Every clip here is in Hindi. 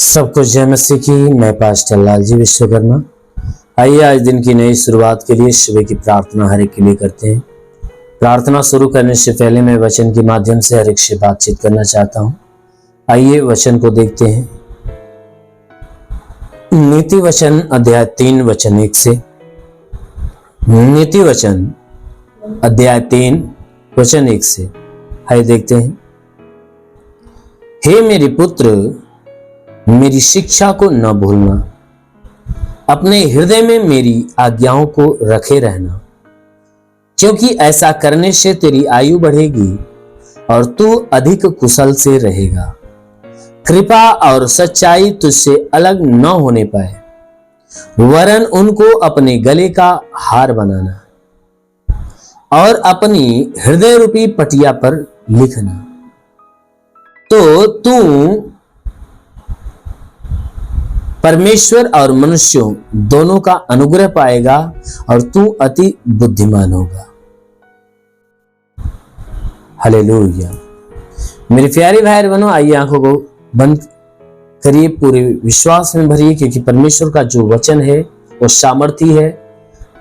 सबको जय मसीह की। मैं पास्टर लालजी विश्वकर्मा। आइए आज दिन की नई शुरुआत के लिए सुबह की प्रार्थना हर एक के लिए करते हैं। प्रार्थना शुरू करने से पहले मैं वचन के माध्यम से हर एक से बातचीत करना चाहता हूं। आइए वचन को देखते हैं। नीति वचन अध्याय 3 वचन 1 से। नीति वचन अध्याय 3 वचन 1 से। आइए देखते हैं। हे मेरे पुत्र, मेरी शिक्षा को न भूलना, अपने हृदय में मेरी आज्ञाओं को रखे रहना, क्योंकि ऐसा करने से तेरी आयु बढ़ेगी और तू अधिक कुशल से रहेगा। कृपा और सच्चाई तुझसे अलग न होने पाए, वरन उनको अपने गले का हार बनाना और अपनी हृदय रूपी पटिया पर लिखना। तो तू परमेश्वर और मनुष्यों दोनों का अनुग्रह पाएगा और तू अति बुद्धिमान होगा। हालेलुया। मेरे प्यारे भाई बहनों, आइए आंखों को बंद करिए, पूरे विश्वास में भरिए, क्योंकि परमेश्वर का जो वचन है वो सामर्थी है,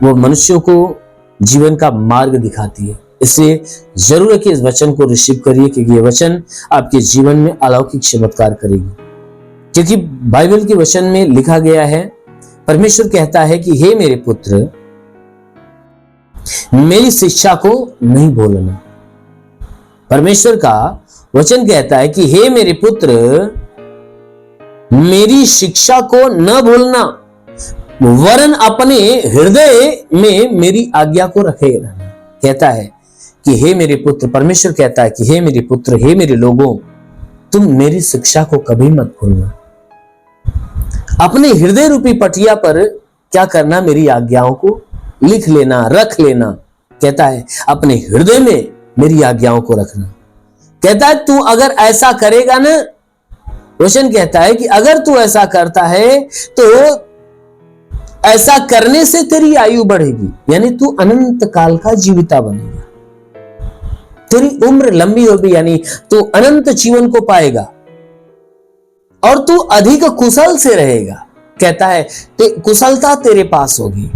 वो मनुष्यों को जीवन का मार्ग दिखाती है। इसलिए जरूर है कि इस वचन को रिसीव करिए, क्योंकि ये वचन आपके जीवन में अलौकिक चमत्कार करेगी। क्योंकि बाइबल के वचन में लिखा गया है, परमेश्वर कहता है कि हे मेरे पुत्र, मेरी शिक्षा को नहीं भूलना। परमेश्वर का वचन कहता है कि हे मेरे पुत्र, मेरी शिक्षा को न भूलना, वरन अपने हृदय में मेरी आज्ञा को रखे रहना। कहता है कि हे मेरे पुत्र, परमेश्वर कहता है कि हे मेरे पुत्र, हे मेरे लोगों, तुम मेरी शिक्षा को कभी मत भूलना। अपने हृदय रूपी पटिया पर क्या करना? मेरी आज्ञाओं को लिख लेना, रख लेना। कहता है अपने हृदय में मेरी आज्ञाओं को रखना। कहता है तू अगर ऐसा करेगा ना, वचन कहता है कि अगर तू ऐसा करता है तो ऐसा करने से तेरी आयु बढ़ेगी, यानी तू अनंत काल का जीविता बनेगा। तेरी उम्र लंबी होगी, यानी तू अनंत जीवन को पाएगा और तू अधिक कुशल से रहेगा। कहता है कुशलता तेरे पास होगी,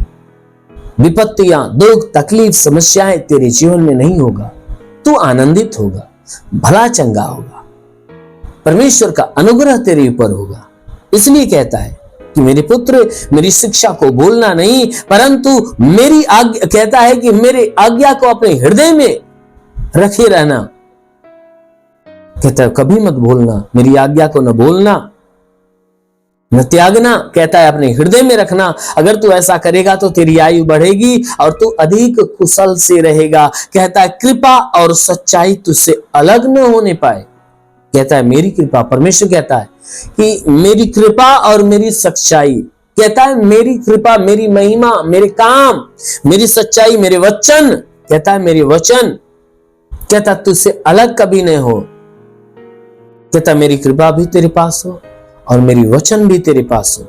विपत्तियां, दुख, तकलीफ, समस्याएं तेरे जीवन में नहीं होगा। तू आनंदित होगा, भला चंगा होगा, परमेश्वर का अनुग्रह तेरे ऊपर होगा। इसलिए कहता है कि मेरे पुत्र, मेरी शिक्षा को भूलना नहीं, परंतु मेरी आज्ञा, कहता है कि मेरे आज्ञा को अपने हृदय में रखे रहना। कहता है कभी मत भूलना, मेरी आज्ञा को न भूलना, न त्यागना। कहता है अपने हृदय में रखना। अगर तू ऐसा करेगा तो तेरी आयु बढ़ेगी और तू अधिक कुशल से रहेगा। कहता है कृपा और सच्चाई तुझसे अलग न होने पाए। कहता है मेरी कृपा, परमेश्वर कहता है कि मेरी कृपा और मेरी सच्चाई, कहता है मेरी कृपा, मेरी महिमा, मेरे काम, मेरी सच्चाई, मेरे वचन, कहता है मेरे वचन, कहता तुझसे अलग कभी नहीं हो। कहता मेरी कृपा भी तेरे पास हो और मेरी वचन भी तेरे पास हो।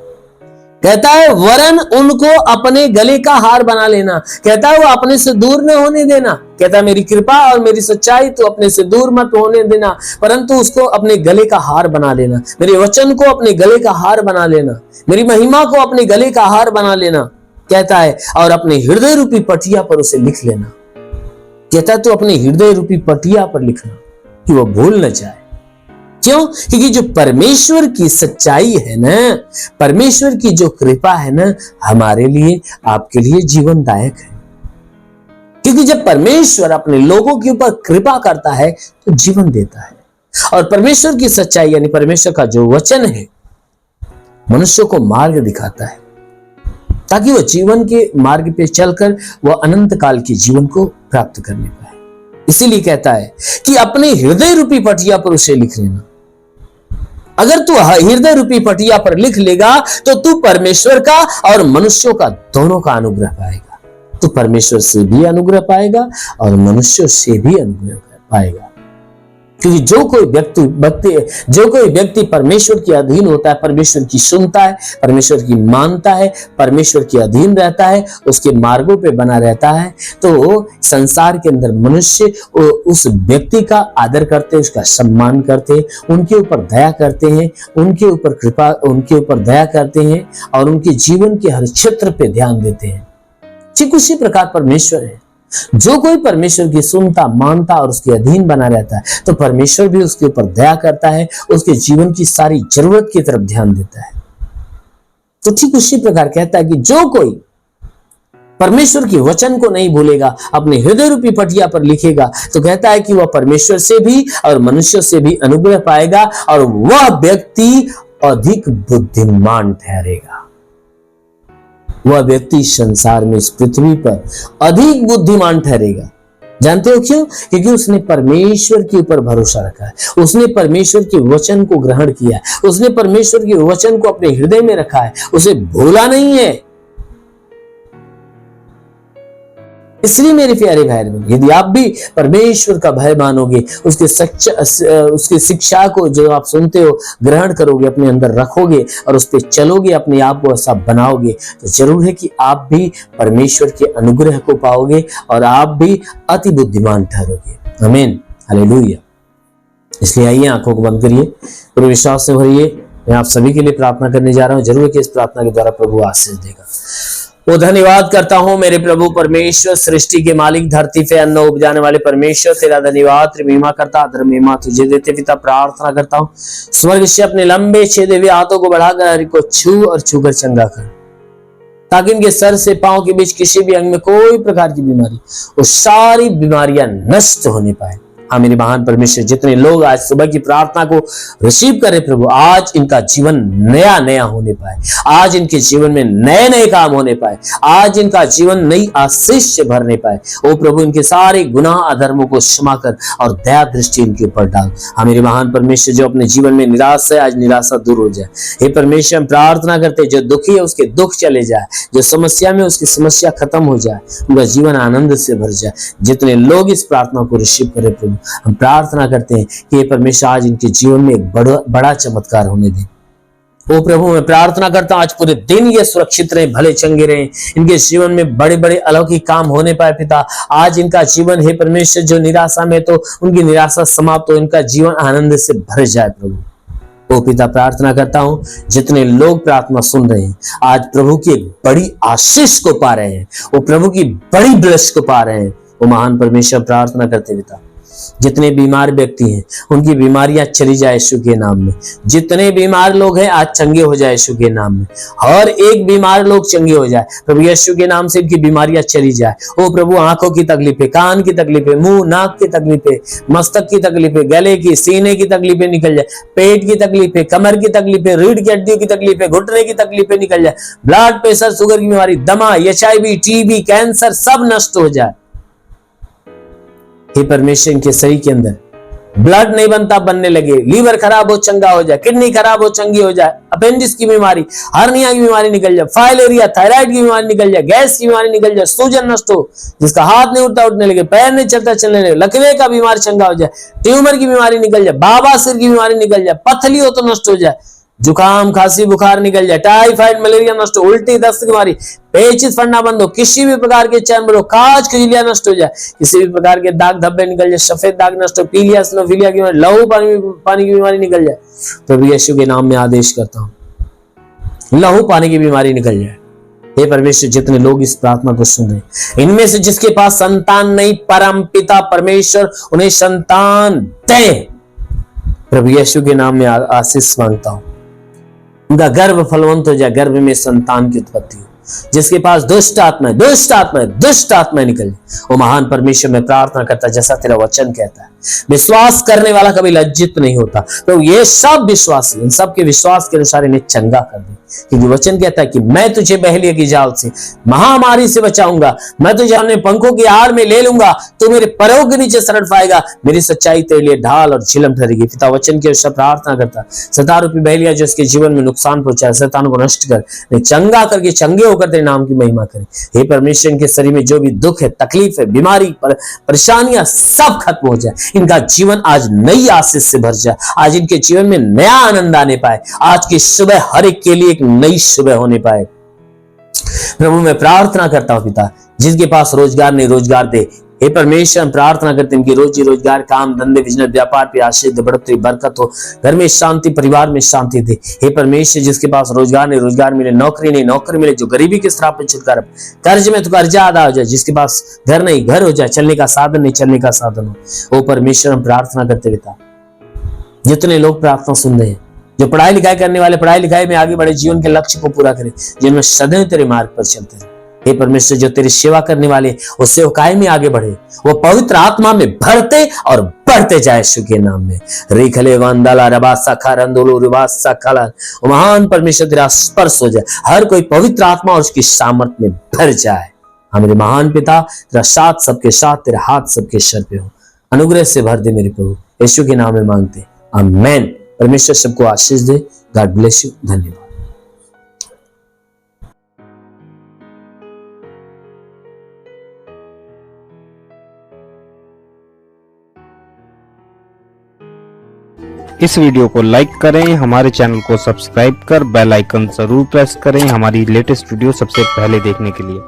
कहता है वरन उनको अपने गले का हार बना लेना। कहता है वो अपने से दूर न होने देना। कहता है मेरी कृपा और मेरी सच्चाई तो अपने से दूर मत होने देना, परंतु उसको अपने गले का हार बना लेना। मेरे वचन को अपने गले का हार बना लेना, मेरी महिमा को अपने गले का हार बना लेना। कहता है और अपने हृदय रूपी पटिया पर उसे लिख लेना। कहता है तो अपने हृदय रूपी पटिया पर लिखना कि वो भूल न जाए। क्यों? क्योंकि जो परमेश्वर की सच्चाई है ना, परमेश्वर की जो कृपा है ना, हमारे लिए, आपके लिए जीवनदायक है। क्योंकि जब परमेश्वर अपने लोगों के ऊपर कृपा करता है तो जीवन देता है। और परमेश्वर की सच्चाई यानी परमेश्वर का जो वचन है, मनुष्य को मार्ग दिखाता है ताकि वह जीवन के मार्ग पे चलकर वह अनंत काल के जीवन को प्राप्त करने पाए। इसीलिए कहता है कि अपने हृदय रूपी पटिया पर उसे लिख लेना। अगर तू हृदय रूपी पटिया पर लिख लेगा तो तू परमेश्वर का और मनुष्यों का दोनों का अनुग्रह पाएगा। तू परमेश्वर से भी अनुग्रह पाएगा और मनुष्यों से भी अनुग्रह पाएगा। क्योंकि जो कोई व्यक्ति परमेश्वर के अधीन होता है, परमेश्वर की सुनता है, परमेश्वर की मानता है, परमेश्वर के अधीन रहता है, उसके मार्गों पे बना रहता है, तो संसार के अंदर मनुष्य उस व्यक्ति का आदर करते, उसका सम्मान करते, उनके ऊपर दया करते हैं, उनके ऊपर दया करते हैं और उनके जीवन के हर क्षेत्र पे ध्यान देते हैं। ठीक उसी प्रकार परमेश्वर है। जो कोई परमेश्वर की सुनता, मानता और उसके अधीन बना रहता है, तो परमेश्वर भी उसके ऊपर दया करता है, उसके जीवन की सारी जरूरत की तरफ ध्यान देता है। तो ठीक उसी प्रकार कहता है कि जो कोई परमेश्वर के वचन को नहीं भूलेगा, अपने हृदय रूपी पटिया पर लिखेगा, तो कहता है कि वह परमेश्वर से भी और मनुष्य से भी अनुग्रह पाएगा और वह व्यक्ति अधिक बुद्धिमान ठहरेगा। वह व्यक्ति संसार में, इस पृथ्वी पर अधिक बुद्धिमान ठहरेगा। जानते हो क्यों? क्योंकि उसने परमेश्वर के ऊपर भरोसा रखा है, उसने परमेश्वर के वचन को ग्रहण किया है, उसने परमेश्वर के वचन को अपने हृदय में रखा है, उसे भूला नहीं है। इसलिए मेरे प्यारे भाई बहन, यदि आप भी परमेश्वर का भय मानोगे, उसके शिक्षा को जो आप सुनते हो ग्रहण करोगे, अपने अंदर रखोगे और उस पर चलोगे, अपने आप को ऐसा बनाओगे, तो जरूर है कि आप भी परमेश्वर के अनुग्रह को पाओगे और आप भी अति बुद्धिमान ठहरोगे। आमीन, हालेलुया। इसलिए आइए आंखों को बंद करिए, पूरे विश्वास से भरिए। मैं आप सभी के लिए प्रार्थना करने जा रहा हूं। जरूर है कि इस प्रार्थना के द्वारा प्रभु आशीष देगा। वो धन्यवाद करता हूं मेरे प्रभु परमेश्वर, सृष्टि के मालिक, धरती पे अन्न उपजाने वाले परमेश्वर, तेरा धन्यवाद, तेरी महिमा करता, आदर महिमा तुझे देते पिता। प्रार्थना करता हूं स्वर्ग से अपने लंबे छेदे हाथों को बढ़ाकर हरि को छू और छूकर चंगा कर, ताकि इनके सर से पांव के बीच किसी भी अंग में कोई प्रकार की बीमारी, वो सारी बीमारियां नष्ट होने पाए। हाँ मेरे महान परमेश्वर, जितने लोग आज सुबह की प्रार्थना को रिसीव करे प्रभु, आज इनका जीवन नया नया होने पाए, आज इनके जीवन में नए नए काम होने पाए, आज इनका जीवन नई आशीष से भरने पाए। ओ प्रभु, इनके सारे गुनाह अधर्मों को क्षमा कर और दया दृष्टि इनके ऊपर डाल। हाँ मेरे महान परमेश्वर, जो अपने जीवन में निराश है, आज निराशा दूर हो जाए। हे परमेश्वर, हम प्रार्थना करते, जो दुखी है उसके दुख चले जाए, जो समस्या में उसकी समस्या खत्म हो जाए, उनका जीवन आनंद से भर जाए। जितने लोग इस प्रार्थना को रिसीव करे प्रभु, हम प्रार्थना करते हैं कि हे परमेश्वर, आज इनके जीवन में एक बड़ा चमत्कार होने दें। ओ प्रभु, मैं प्रार्थना करता हूं आज पूरे दिन ये सुरक्षित रहे, भले चंगे रहे, इनके जीवन में बड़े बड़े अलौकिक काम होने पाए पिता। आज इनका जीवन हे परमेश्वर, जो निराशा में, तो उनकी निराशा समाप्त हो, इनका जीवन आनंद से भर जाए प्रभु। ओ पिता, प्रार्थना करता हूं जितने लोग प्रार्थना सुन रहे हैं, आज प्रभु की एक बड़ी आशीष को पा रहे हैं, वो प्रभु की बड़ी ब्लेस को पा रहे हैं। वो महान परमेश्वर, प्रार्थना करते पिता, जितने बीमार व्यक्ति हैं उनकी बीमारियां चली जाए यीशु के नाम में। जितने बीमार लोग हैं आज चंगे हो जाए यीशु के नाम में। हर एक बीमार लोग चंगे हो जाए प्रभु यीशु के नाम से, इनकी बीमारियां चली जाए। ओ प्रभु, आंखों की तकलीफें, कान की तकलीफें, मुंह नाक की तकलीफें, मस्तक की तकलीफें, गले की, सीने की तकलीफें निकल जाए, पेट की तकलीफें, कमर की तकलीफें, रीढ़ की हड्डियों की तकलीफें, घुटने की तकलीफें निकल जाए। ब्लड प्रेशर, शुगर की बीमारी, दमा, HIV, TB, कैंसर सब नष्ट हो जाए। हे परमेश्वर, इनके शरीर के अंदर ब्लड नहीं बनता, बनने लगे, लीवर खराब हो चंगा हो जाए, किडनी खराब हो चंगी हो जाए, अपेंडिक्स की बीमारी, हर्निया की बीमारी निकल जाए, फाइलेरिया, थायराइड की बीमारी निकल जाए, गैस की बीमारी निकल जाए, सूजन नष्ट हो, जिसका हाथ नहीं उठता उठने लगे, पैर नहीं चलता चलने लगे, लकवे का बीमार चंगा हो जाए, ट्यूमर की बीमारी निकल जाए, बाबासिर की बीमारी निकल जाए, पथली हो तो नष्ट हो जाए, जुकाम खांसी बुखार निकल जाए, टाइफाइड मलेरिया नष्ट हो, उल्टी दस्त की बीमारी, पेचिश फड़ना बंद हो, किसी भी प्रकार के चर्म रोग, काज खुजलियां नष्ट हो जाए, किसी भी प्रकार के दाग धब्बे निकल जाए, सफेद दाग नष्ट हो, पीलिया स्नोफिलिया की बीमारी, लहू पानी की बीमारी निकल जाए। प्रभु यीशु के नाम में आदेश करता हूं, लहू पानी की बीमारी निकल जाए। हे परमेश्वर, जितने लोग इस प्रार्थना को सुन रहे हैं, इनमें से जिसके पास संतान नहीं, परम पिता परमेश्वर उन्हें संतान दे। प्रभु यीशु के नाम में आशीष मांगता हूं, उनका गर्भ फलवंत हो जाए, गर्भ में संतान की उत्पत्ति हो। जिसके पास दुष्ट आत्मा निकल जाए। वो महान परमेश्वर, में प्रार्थना करता, जैसा तेरा वचन कहता है, विश्वास करने वाला कभी लज्जित नहीं होता। तो ये सब विश्वासी, इन सब के विश्वास के अनुसार इन्हें चंगा कर दे, क्योंकि वचन कहता है कि मैं तुझे बहेलिया की जाल से, महामारी से बचाऊंगा, मैं तुझे अपने पंखों की आड़ में ले लूंगा, तो मेरे पैरों के नीचे शरण पाएगा, मेरी सच्चाई तेरे लिए ढाल और झिलम ठहरेगी। पिता वचन के अनुसार प्रार्थना करता, शैतान रूपी बहेलिया जो इसके जीवन में नुकसान पहुंचाए, शैतान को नष्ट कर, चंगा करके चंगे होकर तेरे नाम की महिमा करे। हे परमेश्वर, इनके शरीर में जो भी दुख है, तकलीफ है, बीमारी, परेशानियां सब खत्म हो जाए, इनका जीवन आज नई आशीष से भर जाए, आज इनके जीवन में नया आनंद आने पाए, आज की सुबह हर एक के लिए एक नई सुबह होने पाए। प्रभु मैं प्रार्थना करता हूं पिता, जिनके पास रोजगार नहीं रोजगार दे। हे परमेश्वर हम प्रार्थना करते हैं कि रोजी रोजगार, काम धंधे, बिजनेस, व्यापार पे आशीष दे, बढ़ोतरी, बरकत हो, घर में शांति, परिवार में शांति दे। हे परमेश्वर जिसके पास रोजगार नहीं रोजगार मिले, नौकरी नहीं नौकरी मिले, जो गरीबी के श्राप में छुटकारा, कर्ज में तो कर्जा अदा हो जाए, जिसके पास घर नहीं घर हो जाए, चलने का साधन नहीं चलने का साधन हो। ओ परमेश्वर हम प्रार्थना करते पिता, जितने लोग प्रार्थना सुन रहे हैं, जो पढ़ाई लिखाई करने वाले पढ़ाई लिखाई में आगे बढ़े, जीवन के लक्ष्य को पूरा करें, जिनमें सदैव तेरे मार्ग पर चलते रहे। हे परमेश्वर जो तेरी सेवा करने वाले वो सेवकाई में आगे बढ़े, वो पवित्र आत्मा में भरते और बढ़ते जाए यीशु के नाम में। रिखले वंदला रबासा खरंदोलो रिबासा खला, महान परमेश्वर तेरा स्पर्श हो जाए, हर कोई पवित्र आत्मा और उसकी सामर्थ में भर जाए। हमारे महान पिता तेरा साथ सबके साथ, तेरा हाथ सबके सर पे हो, अनुग्रह से भर दे मेरे प्रभु, यीशु के नाम में मांगते आमीन। परमेश्वर सबको आशीष दे। God bless you. धन्यवाद। इस वीडियो को लाइक करें, हमारे चैनल को सब्सक्राइब कर बेल आइकन जरूर प्रेस करें हमारी लेटेस्ट वीडियो सबसे पहले देखने के लिए।